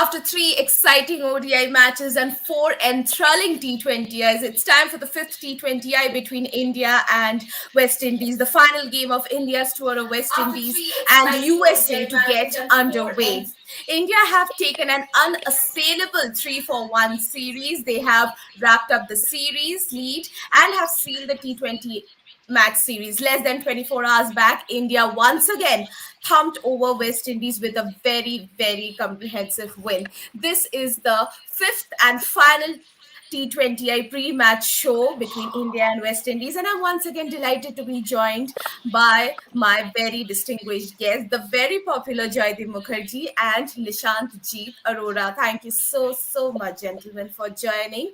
After three exciting ODI matches and four enthralling T20Is, it's time for the fifth T20I between India and West Indies, the final game of India's tour of West Indies and USA to get underway. India have taken an unassailable 3-for-1 series. They have wrapped up the series lead and have sealed the T20 match series. Less than 24 hours back, India once again thumped over West Indies with a very, very comprehensive win. This is the fifth and final T20I pre-match show between India and West Indies, and I'm once again delighted to be joined by my very distinguished guests, the very popular Jaideep Mukherjee and Nishant Jeet Arora. Thank you so much, gentlemen, for joining.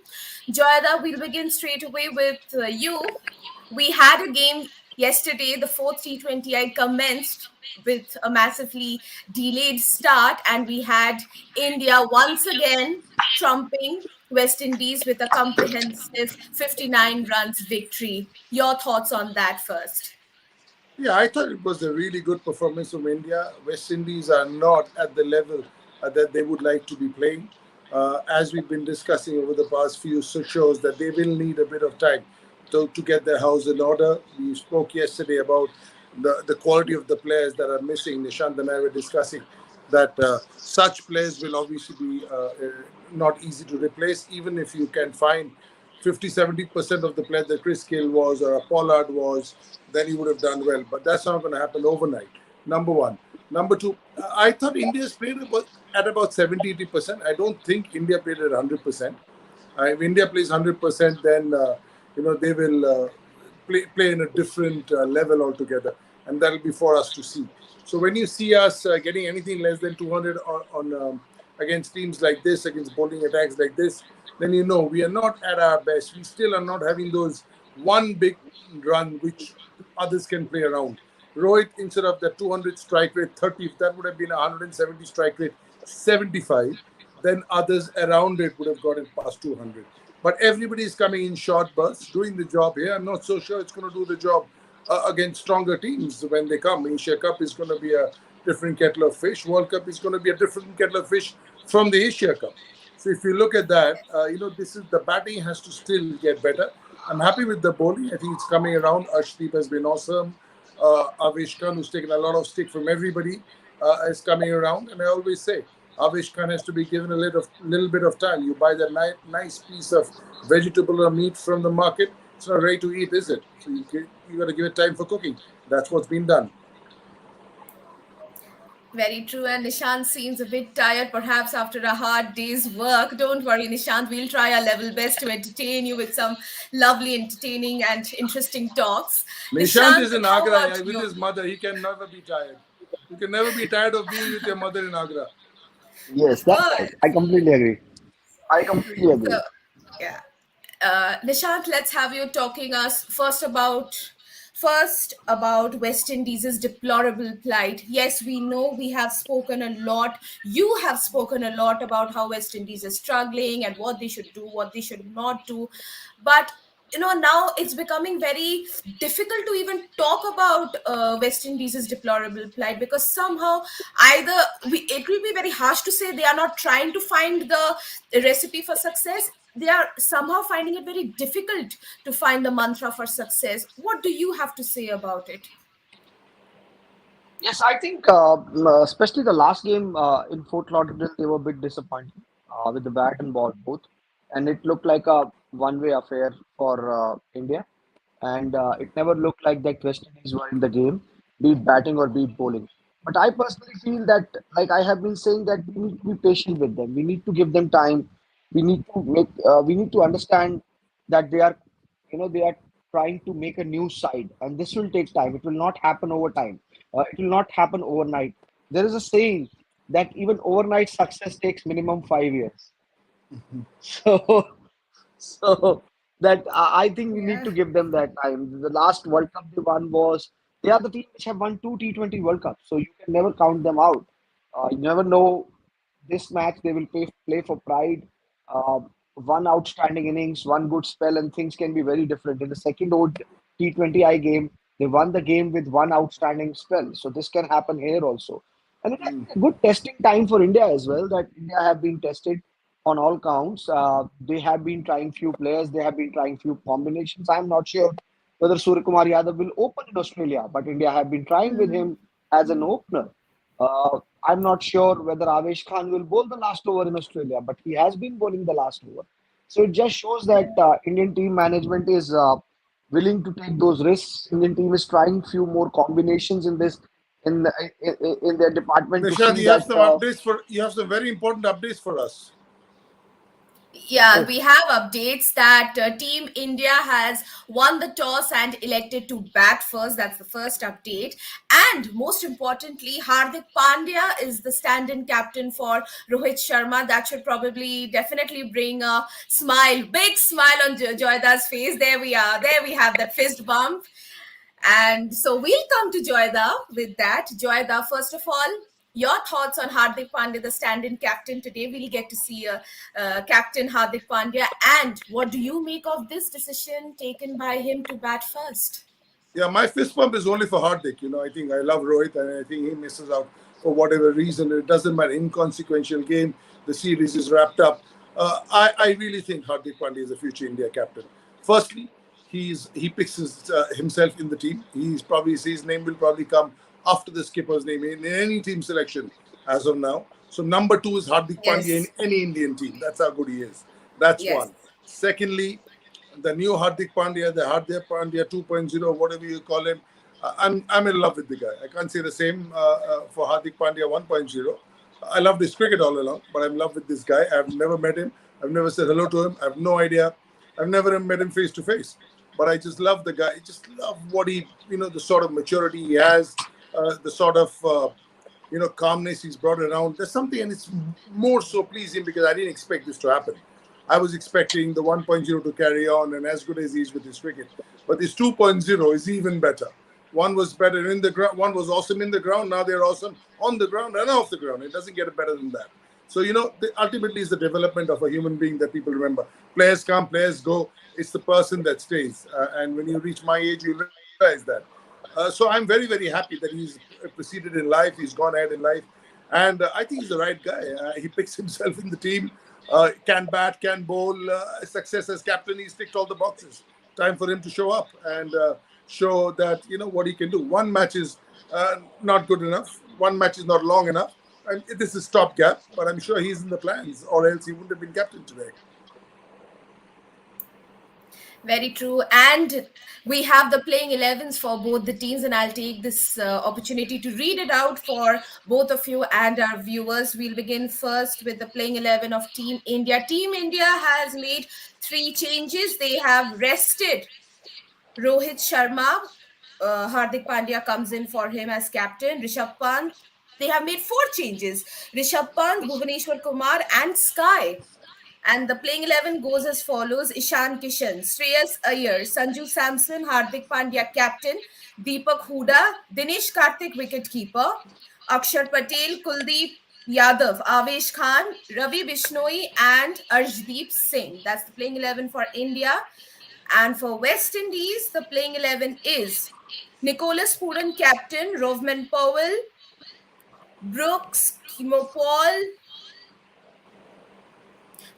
Joyada, we'll begin straight away with you. We had a game yesterday, the fourth T20I commenced with a massively delayed start, and we had India once again trumping West Indies with a comprehensive 59 runs victory. Your thoughts on that first? Yeah, I thought it was a really good performance from India. West Indies are not at the level that they would like to be playing. As we've been discussing over the past few shows, that they will need a bit of time to get their house in order. We spoke yesterday about the quality of the players that are missing. Nishant and I were discussing that such players will obviously be not easy to replace, even if you can find 50-70% of the players that Chris Gill was or Pollard was, then he would have done well. But that's not going to happen overnight, number one. Number two, I thought India's played at about 70-80%. I don't think India played at 100%. If India plays 100%, then they will play in a different level altogether, and that'll be for us to see. So when you see us getting anything less than 200 on against teams like this, against bowling attacks like this, then we are not at our best. We still are not having those one big run which others can play around. Rohit, instead of the 200 strike rate, 30, if that would have been a 170 strike rate, 75, then others around it would have got it past 200. But everybody is coming in short bursts, doing the job here. I'm not so sure it's going to do the job against stronger teams when they come. Asia Cup is going to be a different kettle of fish. World Cup is going to be a different kettle of fish from the Asia Cup. So if you look at that, the batting has to still get better. I'm happy with the bowling. I think it's coming around. Arshdeep has been awesome. Avesh Khan, who's taken a lot of stick from everybody, is coming around. And I always say, Avesh Khan has to be given a little bit of time. You buy that nice piece of vegetable or meat from the market, it's not ready to eat, is it? So you got to give it time for cooking. That's what's been done. Very true. And Nishant seems a bit tired, perhaps after a hard day's work. Don't worry, Nishant. We'll try our level best to entertain you with some lovely, entertaining, and interesting talks. Nishant is in Agra with his mother. He can never be tired. You can never be tired of being with your mother in Agra. Yes, that's right. I completely agree. So, yeah. Nishant, let's have you talking us first about West Indies' deplorable plight. Yes, we know we have spoken a lot. You have spoken a lot about how West Indies is struggling and what they should do, what they should not do. But now it's becoming very difficult to even talk about West Indies' deplorable plight, because somehow it will be very harsh to say they are not trying to find the recipe for success. They are somehow finding it very difficult to find the mantra for success. What do you have to say about it? Yes, I think especially the last game in Fort Lauderdale, they were a bit disappointing with the bat and ball both, and it looked like a one-way affair for India, and it never looked like that West Indies were in the game, be it batting or be it bowling. But I personally feel that, like I have been saying, that we need to be patient with them. We need to give them time. We need to understand that they are trying to make a new side, and this will take time. It will not happen over time. It will not happen overnight. There is a saying that even overnight success takes minimum 5 years. So, so that I think we need Yeah. to give them that time. The last World Cup they are the team which have won two T20 World Cups, so you can never count them out. You never know, this match they will play for pride. One outstanding innings, one good spell, and things can be very different. In the second old T20I game, they won the game with one outstanding spell. So this can happen here also. And it has been a good testing time for India as well. That India have been tested on all counts. They have been trying few players. They have been trying few combinations. I'm not sure whether Surya Kumar Yadav will open in Australia, but India have been trying with him as an opener. I'm not sure whether Avesh Khan will bowl the last over in Australia, but he has been bowling the last over. So it just shows that Indian team management is willing to take those risks. Indian team is trying few more combinations in this in their department to Nishant, see that. you have some very important updates for us. Yeah, Oh, we have updates that Team India has won the toss and elected to bat first. That's the first update. And most importantly, Hardik Pandya is the stand in captain for Rohit Sharma. That should probably definitely bring a smile, big smile on Joyda's face. There we are. There we have that fist bump. And so we'll come to Joyda with that. Joyda, first of all, your thoughts on Hardik Pandya, the stand-in captain today. We'll get to see Captain Hardik Pandya. And what do you make of this decision taken by him to bat first? Yeah, my fist pump is only for Hardik. I think I love Rohit and I think he misses out for whatever reason. It doesn't matter. Inconsequential game. The series is wrapped up. I really think Hardik Pandya is a future India captain. Firstly, he picks himself in the team. His name will probably come after the skipper's name in any team selection as of now. So number two is Hardik Pandya in Yes, any Indian team. That's how good he is. That's yes, one. Secondly, the new Hardik Pandya, the Hardik Pandya 2.0, whatever you call him. I'm in love with the guy. I can't say the same for Hardik Pandya 1.0. I loved his cricket all along, but I'm in love with this guy. I've never met him. I've never said hello to him. I have no idea. I've never met him face to face. But I just love the guy. I just love what the sort of maturity he has, the sort of, calmness he's brought around. There's something, and it's more so pleasing because I didn't expect this to happen. I was expecting the 1.0 to carry on and as good as he is with his cricket. But this 2.0 is even better. One was better in the ground. One was awesome in the ground. Now they're awesome on the ground and off the ground. It doesn't get better than that. So, ultimately it's the development of a human being that people remember. Players come, players go. It's the person that stays. And when you reach my age, you realize that. So I'm very, very happy that he's proceeded in life. He's gone ahead in life. And I think he's the right guy. He picks himself in the team. Can bat, can bowl, success as captain. He's ticked all the boxes. Time for him to show up and show that, what he can do. One match is not good enough. One match is not long enough. And this is stopgap, but I'm sure he's in the plans, or else he wouldn't have been captain today. very true. And we have the playing 11s for both the teams, and I'll take this opportunity to read it out for both of you and our viewers. We'll begin first with the playing 11 of Team India. Team India has made three changes. They have rested Rohit Sharma. Hardik Pandya comes in for him as captain. Rishabh Pant. They have made four changes. Rishabh Pant, Bhuvaneshwar Kumar, and Sky. And the playing 11 goes as follows: Ishan Kishan, Shreyas Iyer, Sanju Samson, Hardik Pandya captain, Deepak Huda, Dinesh Karthik wicketkeeper, Akshar Patel, Kuldeep Yadav, Avesh Khan, Ravi Bishnoi, and Arshdeep Singh. That's the playing 11 for India. And for West Indies, the playing 11 is Nicholas Pooran captain, Rovman Powell, Brooks, Kimopol,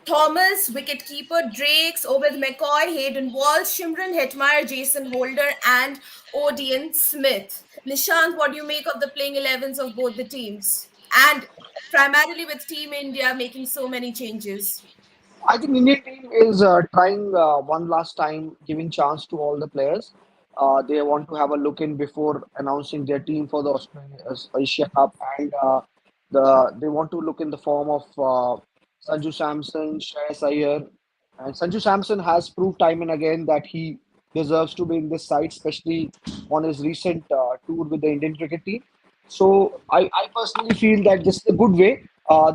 Thomas, wicketkeeper, Drakes, Obed McCoy, Hayden Walsh, Shimran Hetmeyer, Jason Holder, and Odean Smith. Nishant, what do you make of the playing 11s of both the teams? And primarily with Team India making so many changes. I think Indian team is trying one last time, giving chance to all the players. They want to have a look in before announcing their team for the Australia Asia Cup, and they want to look in the form of Sanju Samson, Shreyas Iyer, and Sanju Samson has proved time and again that he deserves to be in this side, especially on his recent tour with the Indian cricket team. So I personally feel that this is a good way.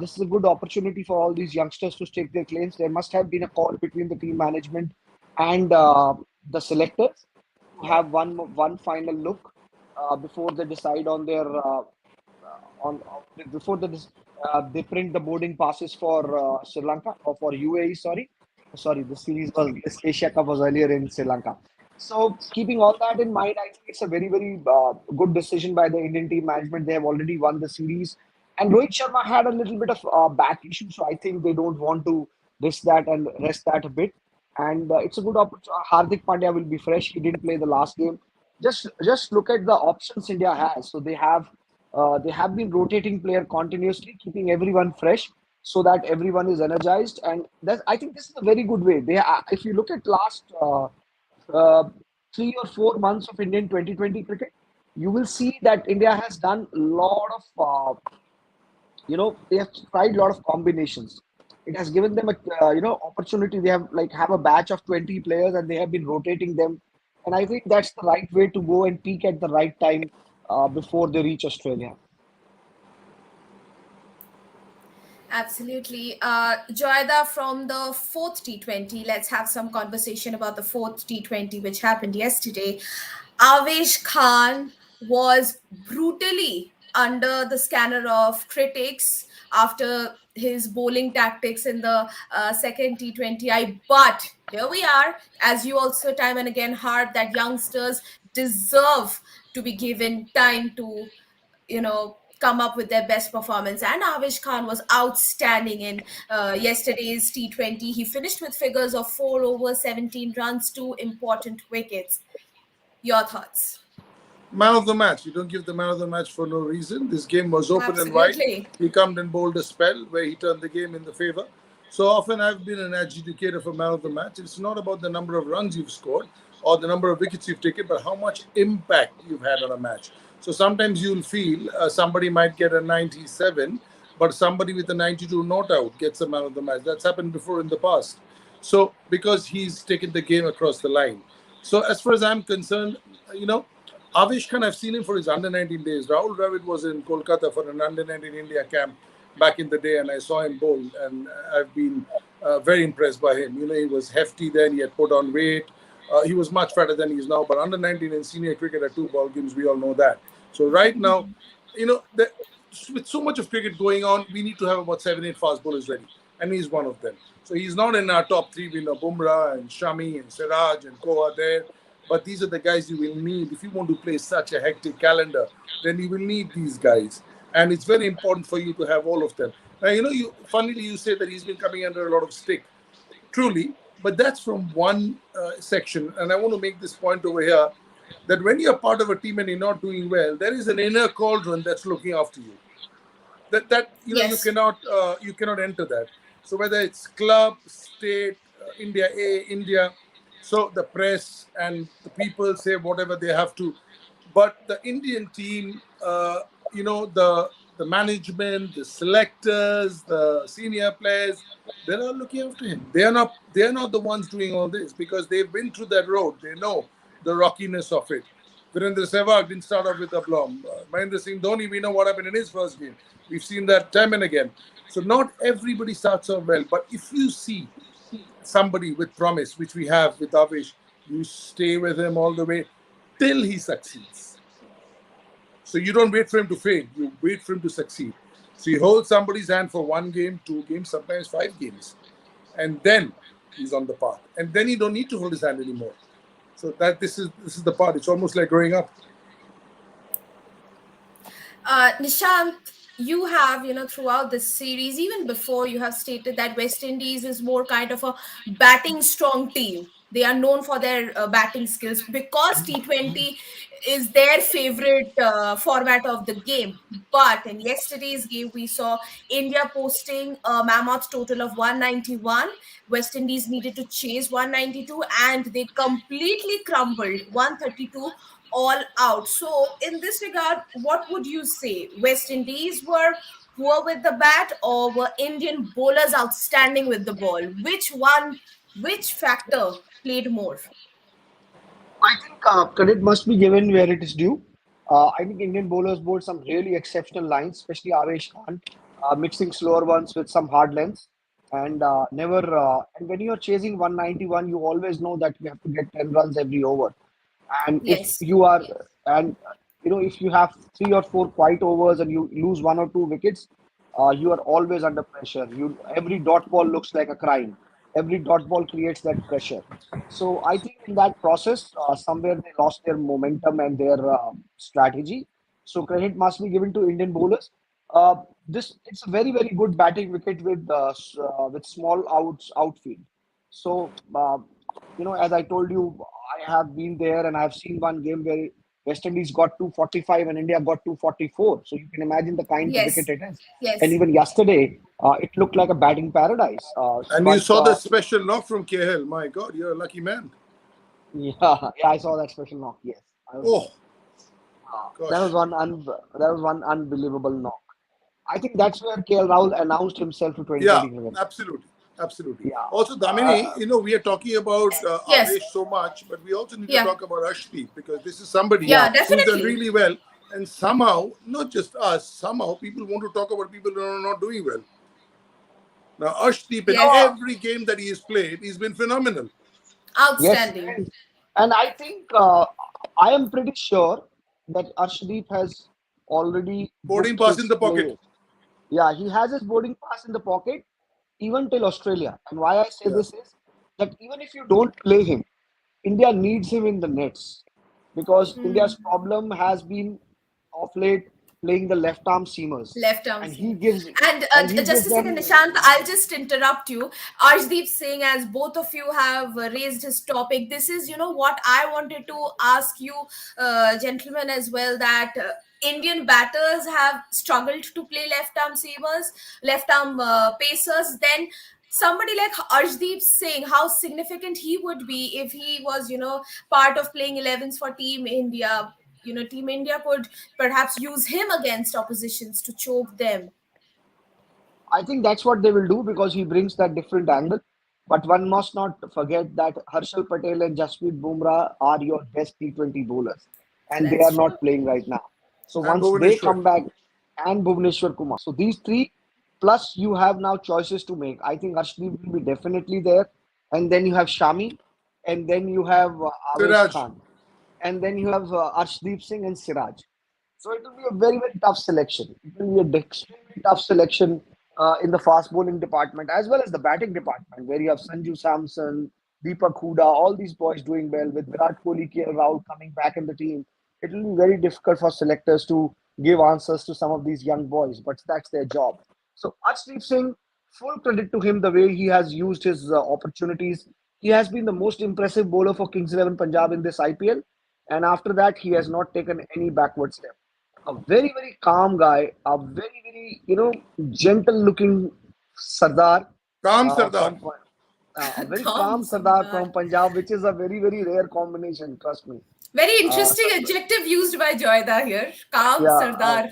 This is a good opportunity for all these youngsters to stake their claims. There must have been a call between the team management and the selectors to have one final look before they decide on their on before they print the boarding passes for Sri Lanka or for UAE. Sorry, this Asia Cup was earlier in Sri Lanka. So keeping all that in mind, I think it's a very, very good decision by the Indian team management. They have already won the series, and Rohit Sharma had a little bit of back issue, so I think they don't want to risk that and rest that a bit. And it's a good opportunity. Hardik Pandya will be fresh. He didn't play the last game. Just look at the options India has. So they have been rotating player continuously, keeping everyone fresh so that everyone is energized. And that I think this is a very good way. If you look at last. Uh, 3 or 4 months of Indian 2020 cricket, you will see that India has done a lot of, they have tried a lot of combinations. It has given them a, opportunity. They have a batch of 20 players and they have been rotating them. And I think that's the right way to go and peak at the right time before they reach Australia. Absolutely. Joyda, from the fourth T20, let's have some conversation about the fourth T20, which happened yesterday. Avesh Khan was brutally under the scanner of critics after his bowling tactics in the second T20I. But here we are, as you also time and again harp that youngsters deserve to be given time to come up with their best performance. And Avish Khan was outstanding in yesterday's T20. He finished with figures of 4 over 17 runs, 2 important wickets. Your thoughts? Man of the match. You don't give the man of the match for no reason. This game was open and wide. Absolutely. He come and bowled a spell where he turned the game in the favor. So often I've been an adjudicator for man of the match. It's not about the number of runs you've scored or the number of wickets you've taken, but how much impact you've had on a match. So sometimes you'll feel somebody might get a 97, but somebody with a 92 not out gets a man of the match. That's happened before in the past. So because he's taken the game across the line. So as far as I'm concerned, you know, Avish Khan, I've seen him for his under 19 days. Rahul Dravid was in Kolkata for an under 19 India camp back in the day, and I saw him bowl, and I've been very impressed by him. You know, he was hefty then, he had put on weight. He was much fatter than he is now, but under 19 in senior cricket are two ball games, we all know that. So right now, you know, with so much of cricket going on, we need to have about 7, 8 fast bowlers ready, and he's one of them. So he's not in our top three. We know Bumrah and Shami and Siraj and Koha there, but these are the guys you will need if you want to play such a hectic calendar. Then you will need these guys, and it's very important for you to have all of them. Now, you know, funnily you say that he's been coming under a lot of stick, truly, but that's from one section. And I want to make this point over here that when you're part of a team and you're not doing well, there is an inner cauldron that's looking after you. That you know Yes. you cannot enter that. So whether it's club, state, India A, India, so the press and the people say whatever they have to, but the Indian team, the management, the selectors, the senior players, they're all looking after him. They are not the ones doing all this because they've been through that road. They know the rockiness of it. Virendra Sehwag didn't start off with a aplomb. Mahendra Singh Dhoni, we know what happened in his first game. We've seen that time and again. So not everybody starts off well, but if you see somebody with promise, which we have with Avish, you stay with him all the way till he succeeds. So you don't wait for him to fail, you wait for him to succeed. So you hold somebody's hand for 1 game, 2 games, sometimes 5 games, and then he's on the path. And then you don't need to hold his hand anymore. So that this is the part. It's almost like growing up. Nishant, you have, throughout this series, even before, you have stated that West Indies is more kind of a batting strong team. They are known for their batting skills because T20 is their favorite format of the game. But in yesterday's game, we saw India posting a mammoth total of 191. West Indies needed to chase 192, and they completely crumbled 132 all out. So, in this regard, what would you say? West Indies were poor with the bat, or were Indian bowlers outstanding with the ball? Which factor played more? I think credit must be given where it is due. I think Indian bowlers bowled some really exceptional lines, especially Avesh Khan, mixing slower ones with some hard lengths. And never. And when you're chasing 191, you always know that you have to get 10 runs every over. And if Yes. you are, and if you have 3 or 4 quiet overs and you lose 1 or 2 wickets, you are always under pressure. Every dot ball looks like a crime. every dot ball creates that pressure. So I think in that process, somewhere they lost their momentum and their strategy. So credit must be given to Indian bowlers. Uh, this it's a very good batting wicket with small outfield. So as I told you, I have been there and I have seen one game where West Indies got 245 and India got 244. So you can imagine the kind of wicket Yes, it is. And yes, even yesterday, it looked like a batting paradise. And you But saw the special knock from KL. My God, you're a lucky man. yeah, I saw that special knock. Yes, I was there. Oh, That was gosh. one unbelievable knock. I think that's where KL Rahul announced himself to Yeah, 2020 cricket. absolutely. Absolutely. Yeah. Also, Damini, Uh, we are talking about yes, Avesh so much, but we also need to yeah, talk about Ashdeep because this is somebody yeah. yeah, who's done definitely. really well. And somehow, not just us, somehow people want to talk about people who are not doing well. Now, Ashdeep, You in Yes, know, every game that he has played, he's been phenomenal. yes, outstanding. and I think I am pretty sure that Arshdeep has already Boarding booked pass in his the pocket. play. Yeah, he has his boarding pass in the pocket even till Australia. And why I say Yeah. this is that even if you don't play him, India needs him in the nets because India's problem has been of late playing the left arm seamers, Left arm and he seam. gives And and he just gives a second, them. Nishant, I'll just interrupt you. Arshdeep Singh, as both of you have raised his topic, this is, what I wanted to ask you, gentlemen, as well, that Indian batters have struggled to play left arm seamers, left arm pacers. Then somebody like Arshdeep Singh, how significant he would be if he was, part of playing 11s for Team India. Team India could perhaps use him against oppositions to choke them. I think that's what they will do because he brings that different angle. But one must not forget that Harshal Patel and Jasprit Bumrah are your best T20 bowlers, and they That's are true. not playing right now. So And once they Bhuvaneshwar. come back, and Bhuvneshwar Kumar, so these three plus you have now choices to make. I think Arshdeep will be definitely there, and then you have Shami, and then you have Avesh Siraj. Khan, and then you have Arshdeep Singh and Siraj. So it will be a very tough selection. It will be a extremely tough selection in the fast bowling department as well as the batting department, where you have Sanju Samson, Deepak Huda, all these boys doing well with Virat Kohli, KL Rahul coming back in the team. It will be very difficult for selectors to give answers to some of these young boys, but that's their job. So Arshdeep Singh, full credit to him the way he has used his opportunities. He has been the most impressive bowler for Kings 11 Punjab in this IPL, and after that, he has not taken any backward step. A very calm guy, a very gentle looking Sardar Kam Sardar. from a very Calm calm Sardar Sardar. from Punjab, which is a very rare combination. Trust me. Very Uh, interesting adjective used by Joyda here. Calm yeah. Sardar.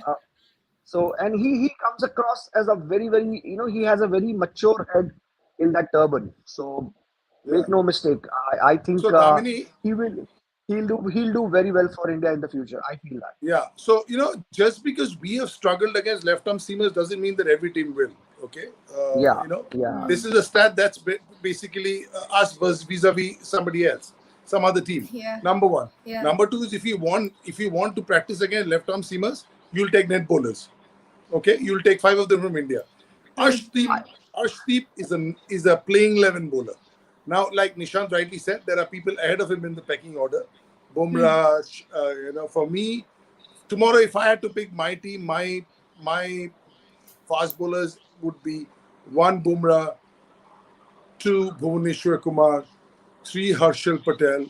So and he comes across as a very he has a very mature head in that turban. So Yeah. make no mistake. I think So, Damini, he will he'll do very well for India in the future. I feel that. yeah. So, just because we have struggled against left arm seamers doesn't mean that every team will. Okay. Yeah. Yeah. This is a stat that's basically us versus vis-a-vis somebody else, some other team. Yeah, Number one. yeah. Number two is if you want to practice against left arm seamers, you'll take net bowlers. Okay. You'll take five of them from India. Ashdeep, I, Ashdeep is a playing 11 bowler. Now, like Nishant rightly said, there are people ahead of him in the pecking order. Bumrah, for me, tomorrow if I had to pick my team, my fast bowlers would be one Bumrah, two Bhuvaneshwar Kumar, three Harshal Patel,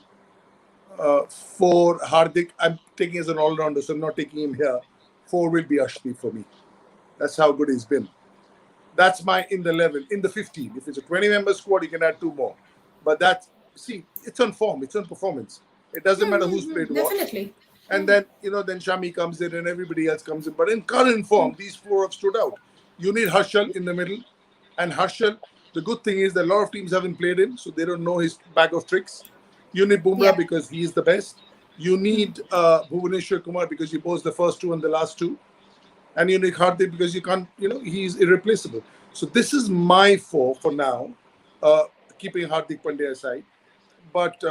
four Hardik. I'm taking as an all-rounder, so I'm not taking him here. Four will be Ashdeep for me. That's how good he's been. That's my in the 11. In the 15, if it's a 20-member squad, you can add two more. But it's on form, it's on performance. It doesn't matter who's played what. Definitely. And then Shami comes in and everybody else comes in. But in current form, these four have stood out. You need Harshal in the middle. And Harshal, the good thing is that a lot of teams haven't played him, so they don't know his bag of tricks. You need Bumrah Yeah. because he is the best. You need Bhuvaneshwar Kumar because he bowls the first two and the last two. And you need Hardik because you can't, he's irreplaceable. So this is my four for now, keeping Hardik Pandya aside. But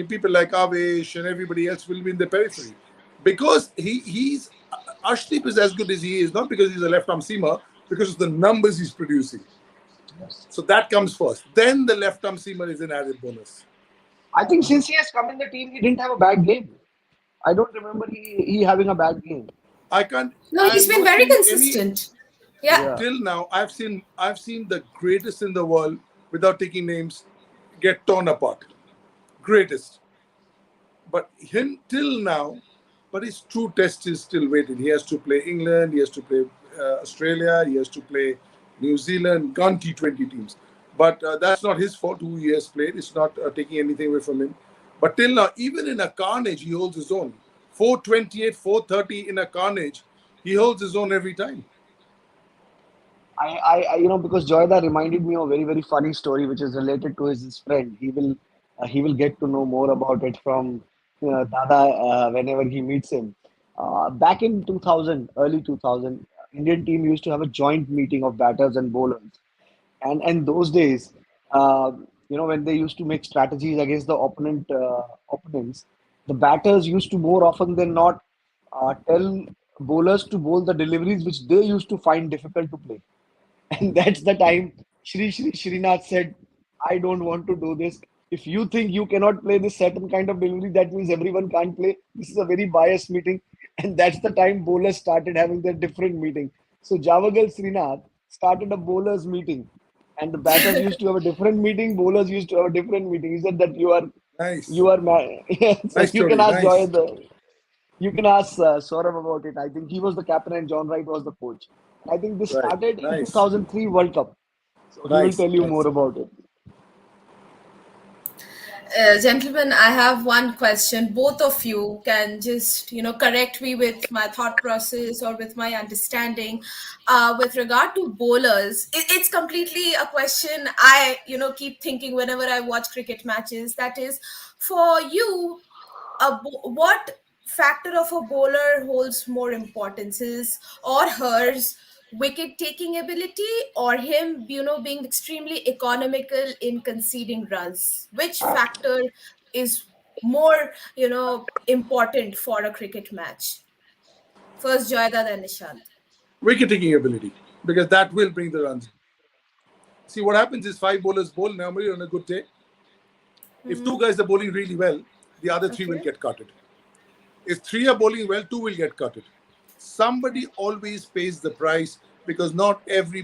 people like Avesh and everybody else will be in the periphery because he's Ashdeep is as good as he is, not because he's a left arm seamer, because of the numbers he's producing. Yes. So that comes first. Then the left arm seamer is an added bonus. I think since he has come in the team, he didn't have a bad game. I don't remember he having a bad game. I can't. No, I he's have been not very seen any consistent. Yeah. Yeah. till now. I've seen the greatest in the world without taking names get torn apart. Greatest, but him till now, but his true test is still waiting. He has to play England. He has to play Australia. He has to play New Zealand. Gone T20 teams. But that's not his fault. Who he has played. It's not taking anything away from him. But till now, even in a carnage, he holds his own. 428, 430 in a carnage, he holds his own every time. Because Joyda reminded me of a very, very funny story which is related to his friend. He will get to know more about it from Dada whenever he meets him. Back in 2000, early 2000, Indian team used to have a joint meeting of batters and bowlers. And those days, when they used to make strategies against the opponents, the batters used to more often than not tell bowlers to bowl the deliveries which they used to find difficult to play. And that's the time Shri Srinath said, I don't want to do this. If you think you cannot play this certain kind of delivery, that means everyone can't play. This is a very biased meeting. And that's the time bowlers started having their different meeting. So Javagal Srinath started a bowlers meeting. And the batters used to have a different meeting, bowlers used to have a different meeting. He said that Nice, you are so nice you can story. ask Joy Nice, the you can ask Saurabh about it. I think he was the captain and John Wright was the coach. I think this right, started in nice, 2003 World Cup. So he will nice, tell you more nice. about it. Gentlemen, I have one question. Both of you can just, correct me with my thought process or with my understanding. With regard to bowlers, it's completely a question I, keep thinking whenever I watch cricket matches. That is, for you, what factor of a bowler holds more importance, his or hers wicket taking ability, or him being extremely economical in conceding runs? Which factor is more important for a cricket match? First Joyda, then Nishant. Wicket taking ability, because that will bring the runs down. See, what happens is five bowlers bowl normally on a good day. If two Hmm. guys are bowling really well, the other three will Okay. get cutted. If three are bowling well, two will get cutted. Somebody always pays the price, because not every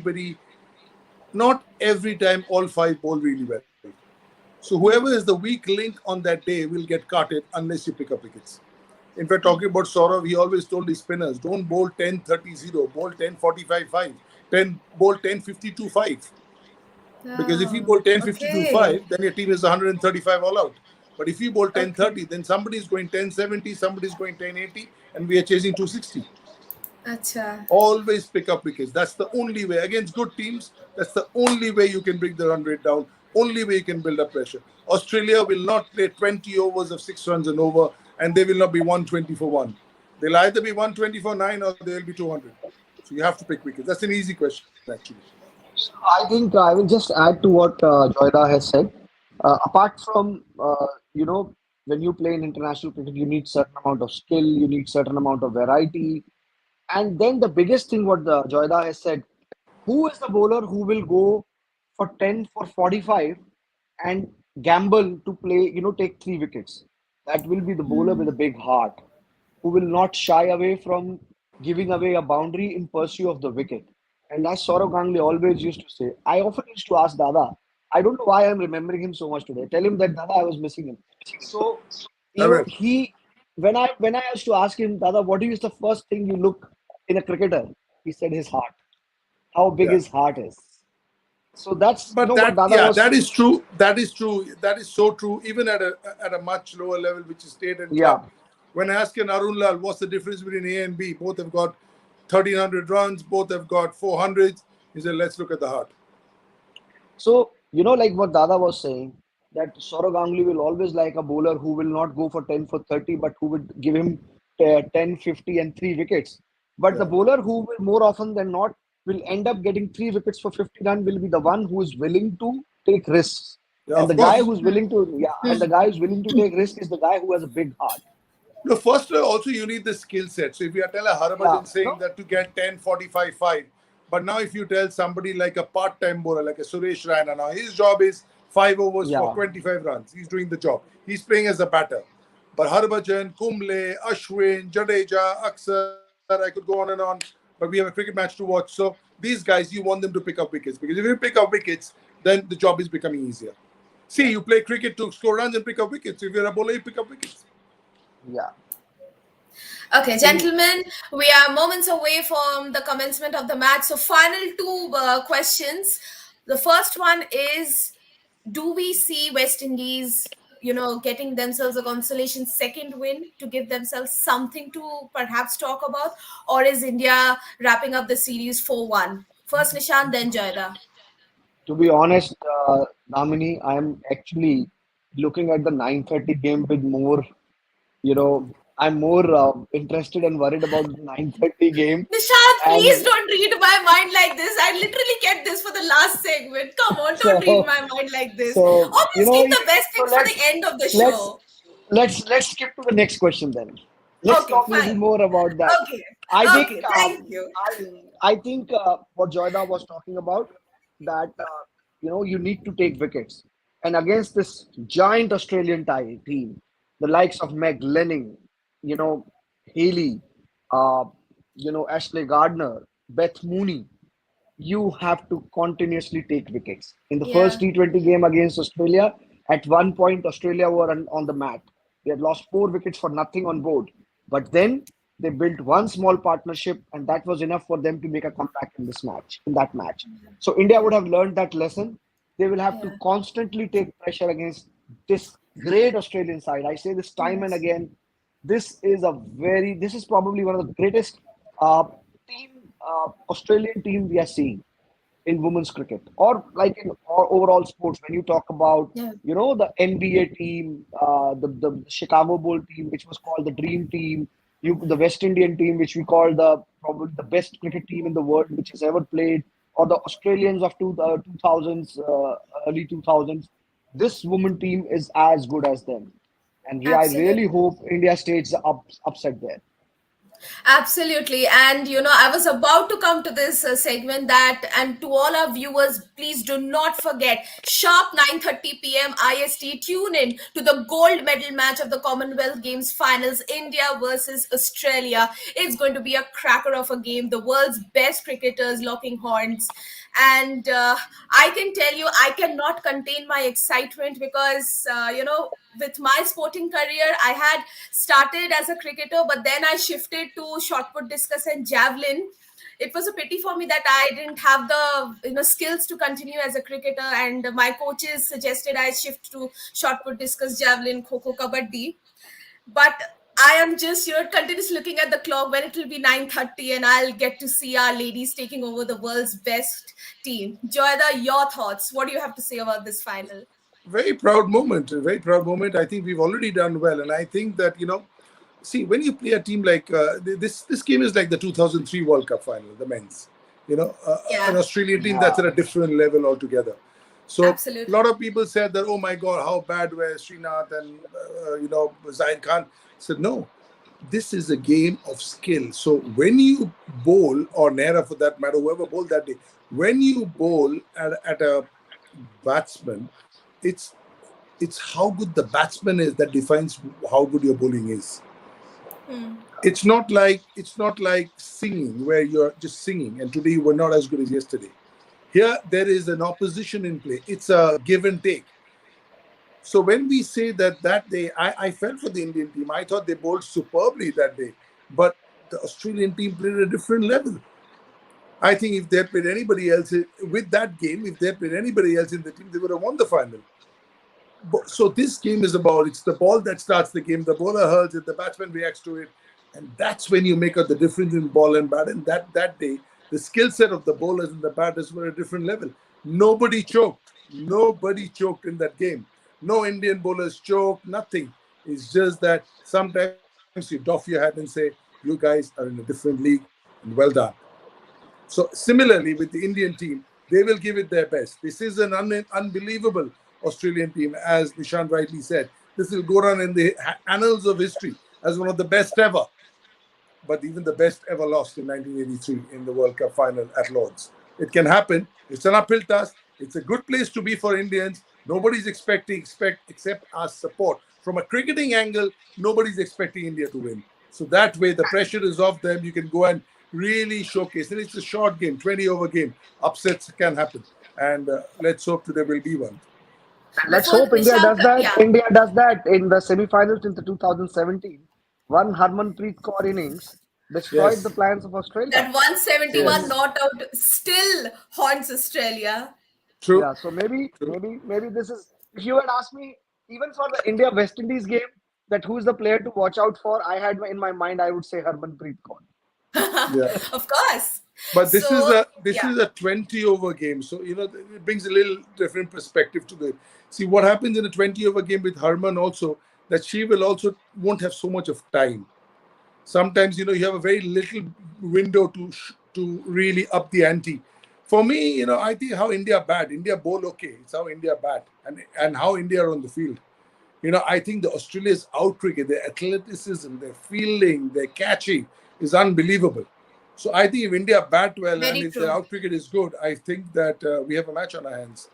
time all five bowl really well. So whoever is the weak link on that day will get cutted unless you pick up wickets. In fact, talking about Saurav, he always told his spinners, don't bowl 10-30-0, bowl 10-45-5, 10 bowl 10-52-5. Because if you Oh, bowl 10-52-5, okay. then your team is 135 all out. But if you bowl Okay. 10-30, then somebody is going 10-70, somebody is going 10-80, and we are chasing 260. Acha. Always pick up wickets. That's the only way. Against good teams, that's the only way you can bring the run rate down. Only way you can build up pressure. Australia will not play 20 overs of 6 runs and over, and they will not be 120 for 1. They'll either be 120 for 9 or they'll be 200. So you have to pick wickets. That's an easy question, actually. So I think I will just add to what Joyda has said. Apart from when you play in international cricket, you need certain amount of skill, you need certain amount of variety, and then the biggest thing what the Joyda has said, who is the bowler who will go for 10 for 45 and gamble to play, take 3 wickets? That will be the bowler with a big heart who will not shy away from giving away a boundary in pursuit of the wicket. And as Saurav Ganguly always used to say, I often used to ask Dada, I don't know why I'm remembering him so much today. Tell him that Dada, I was missing him. So, I will. he when I used to ask him, Dada, what is the first thing you look in a cricketer? He said his heart, how big Yeah. his heart is. So that's But what that, Dada yeah, was. that is true. That is true. That is so true. Even at a much lower level, which is state and Yeah. club. When I ask an Arun Lal, what's the difference between A and B? Both have got 1,300 runs. Both have got 400s. He said, let's look at the heart. So, like what Dada was saying, that Saurav Ganguly will always like a bowler who will not go for 10 for 30, but who would give him 10, 50, and 3 wickets. But the Yeah. bowler who will more often than not will end up getting 3 wickets for 50 run will be the one who is willing to take risks. Yeah, And of the guy course. who's willing to, yeah, and the guy who's willing to take risk is the guy who has a big heart. No, first also you need the skill set. So if you tell a Yeah, Harbhajan saying that to get 10, 45, 5, But now, if you tell somebody like a part-time bowler, like a Suresh Raina, now his job is 5 overs for Yeah. 25 runs. He's doing the job. He's playing as a batter. But Harbhajan, Kumble, Ashwin, Jadeja, Aksar, I could go on and on. But we have a cricket match to watch. So these guys, you want them to pick up wickets, because if you pick up wickets, then the job is becoming easier. See, you play cricket to score runs and pick up wickets. If you're a bowler, you pick up wickets. Yeah. Okay, In gentlemen, we are moments away from the commencement of the match. So, final two questions. The first one is, do we see West Indies, getting themselves a consolation second win to give themselves something to perhaps talk about? Or is India wrapping up the series 4-1? First Nishant, then Joyda. To be honest, Damini, I'm actually looking at the 9:30 game with more, I'm more interested and worried about the 9:30 game. Nishant, please And don't read my mind like this. I literally kept this for the last segment. Come on, don't read so, my mind like this. so Always keep the best so things for the end of the let's show. let's skip to the next question then. Let's Okay, talk a little fine. more about that. Okay. I think Okay, thank you. I think what Joyda was talking about, that you need to take wickets, and against this giant Australian team, the likes of Meg Lanning, you know Haley, uh, Ashley Gardner, Beth Mooney, you have to continuously take wickets. In the first Yeah. T20 game against Australia, at one point, Australia were on the mat. They had lost 4 wickets for nothing on board. But then they built one small partnership, and that was enough for them to make a comeback in that match. So India would have learned that lesson. They will have to Yeah. constantly take pressure against this great Australian side. I say this time and Yes. again. This is probably one of the greatest uh, Australian team we are seeing in women's cricket, or like in or overall sports. When you talk about Yeah. the NBA team, the Chicago Bull team, which was called the Dream Team, the West Indian team, which we call the probably the best cricket team in the world which has ever played, or the Australians of 2000s, early 2000s. This women team is as good as them, and I really Absolutely. hope India stays upset there. Absolutely. And, I was about to come to this segment that, and to all our viewers, please do not forget, sharp 9:30 p.m. IST, tune in to the gold medal match of the Commonwealth Games finals, India versus Australia. It's going to be a cracker of a game. The world's best cricketers locking horns. And I can tell you, I cannot contain my excitement because, with my sporting career, I had started as a cricketer, but then I shifted to shot put, discus, and javelin. It was a pity for me that I didn't have the skills to continue as a cricketer, and my coaches suggested I shift to shot put, discus, javelin, kho kho, kabaddi. But I am just continuously looking at the clock when it will be 9:30, and I'll get to see our ladies taking over the world's best team. Joyda, your thoughts? What do you have to say about this final? Very proud moment. A very proud moment. I think we've already done well, and I think that see, when you play a team like this game is like the 2003 World Cup final, the men's. An Yeah, Australian team that's Yeah, at a different level altogether. So a lot absolutely. of people said that, oh my God, how bad were Srinath and Zaid Khan. I said no, this is a game of skill. So when you bowl, or Nehra for that matter, whoever bowled that day, when you bowl at a batsman, it's it's how good the batsman is that defines how good your bowling is. Hmm. It's not like singing, where you're just singing and today you were not as good as yesterday. Here there is an opposition in play. It's a give and take. So when we say that day, I felt for the Indian team. I thought they bowled superbly that day, but the Australian team played at a different level. I think if they had played anybody else with that game, if they had played anybody else in the team, they would have won the final. So this game is about, it's the ball that starts the game. The bowler hurls it, the batsman reacts to it, and that's when you make out the difference in ball and bat. And that day, the skill set of the bowlers and the batters were at a different level. Nobody choked. Nobody choked in that game. No Indian bowlers choked. Nothing. It's just that sometimes you doff your hat and say, "You guys are in a different league, and well done." So similarly with the Indian team, they will give it their best. This is an unbelievable Australian team, as Nishant rightly said. This will go down in the annals of history as one of the best ever. but even the best ever lost in 1983 in the World Cup final at Lord's. It can happen. It's an uphill task. It's a good place to be for Indians. Nobody's except our support. From a cricketing angle, nobody's expecting India to win. So that way, the pressure is off them. You can go and really showcase. And it's a short game, 20-over game. Upsets can happen. And let's hope that there will be one. Let's Before hope India Nishant, does that. yeah, India does that in the semi-finals in the 2017. One Harmanpreet Kaur innings destroyed the Yes. plans of Australia. that 171 Yes. So not out still haunts Australia. True. yeah, so maybe True. maybe maybe this is, if you had asked me even for the India West Indies game, that who's the player to watch out for, I had in my mind I would say Harmanpreet Kaur. Yeah. Of course. But this is So, a this yeah, is a 20-over game, so it brings a little different perspective to the. See what happens in a 20-over game with Harman also, that she will also won't have so much of time. Sometimes you have a very little window to really up the ante. For me, I think how India bowl okay. It's how India bat and how India are on the field. I think the Australia's out cricket, their athleticism, their fielding, their catching is unbelievable. So I think if India bat well and very if their true. out cricket is good, I think that we have a match on our hands.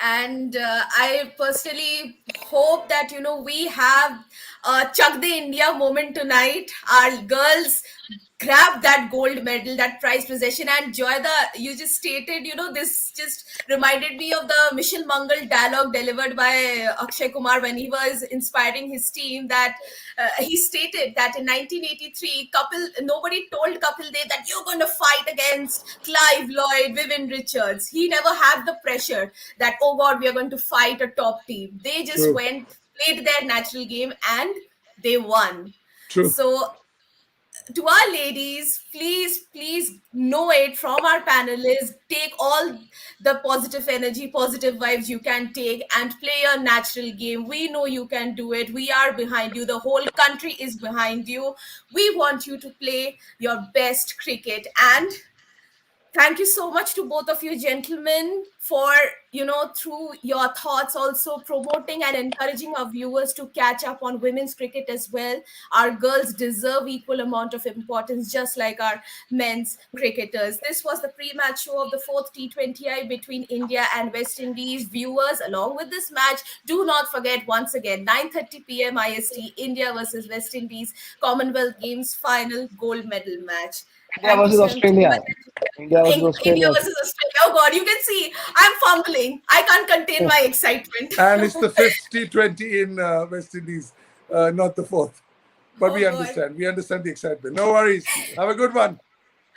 And I personally hope that we have Chuck the India moment tonight. Our girls grab that gold medal, that prize possession. And Joy, you just stated, this just reminded me of the Mission Mangal dialogue delivered by Akshay Kumar when he was inspiring his team. That he stated that in 1983, nobody told Kapil Dev that you're going to fight against Clive Lloyd, Vivian Richards. He never had the pressure that, oh God, we are going to fight a top team. They just True, went, played their natural game, and they won. true, So to our ladies, please know it from our panelists. Take all the positive energy, positive vibes you can take and play your natural game. We know you can do it. We are behind you. The whole country is behind you. We want you to play your best cricket. And thank you so much to both of you gentlemen for through your thoughts also promoting and encouraging our viewers to catch up on women's cricket as well. Our girls deserve equal amount of importance just like our men's cricketers. This was the pre-match show of the fourth T20I between India and West Indies. Viewers, along with this match, do not forget, once again, 9:30 p.m. IST, India versus West Indies, Commonwealth Games final gold medal match. India Thank you versus so Australia. much. India versus India Australia. versus Australia. Oh God, you can see I'm fumbling. I can't contain my excitement. and it's the fifth T20 in West Indies, not the fourth. But Oh we God, understand. We understand the excitement. No worries. Have a good one.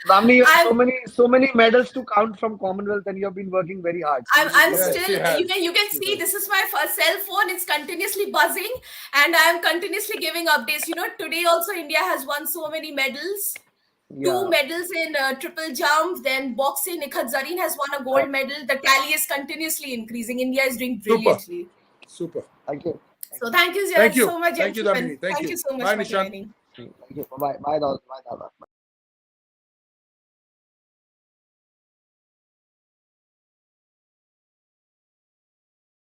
Damni, you have I'm so many medals to count from Commonwealth, and you have been working very hard. So I'm you need to I'm get Yes, there. still. she You has. can She see has. this is my cell phone. It's continuously buzzing, and I am continuously giving updates. Today also India has won so many medals. Two Yeah. medals in triple jump. Then boxing, Nikhat Zareen has won a gold medal. The tally is continuously increasing. India is doing Super. brilliantly. Super. Thank you. Thank So you. thank you Thank you. so much, Thank you, gentlemen. Damini. Thank Thank you. you so much Bye, for Nishant. joining. Thank you. Bye. Bye, Dada. Bye, Dada.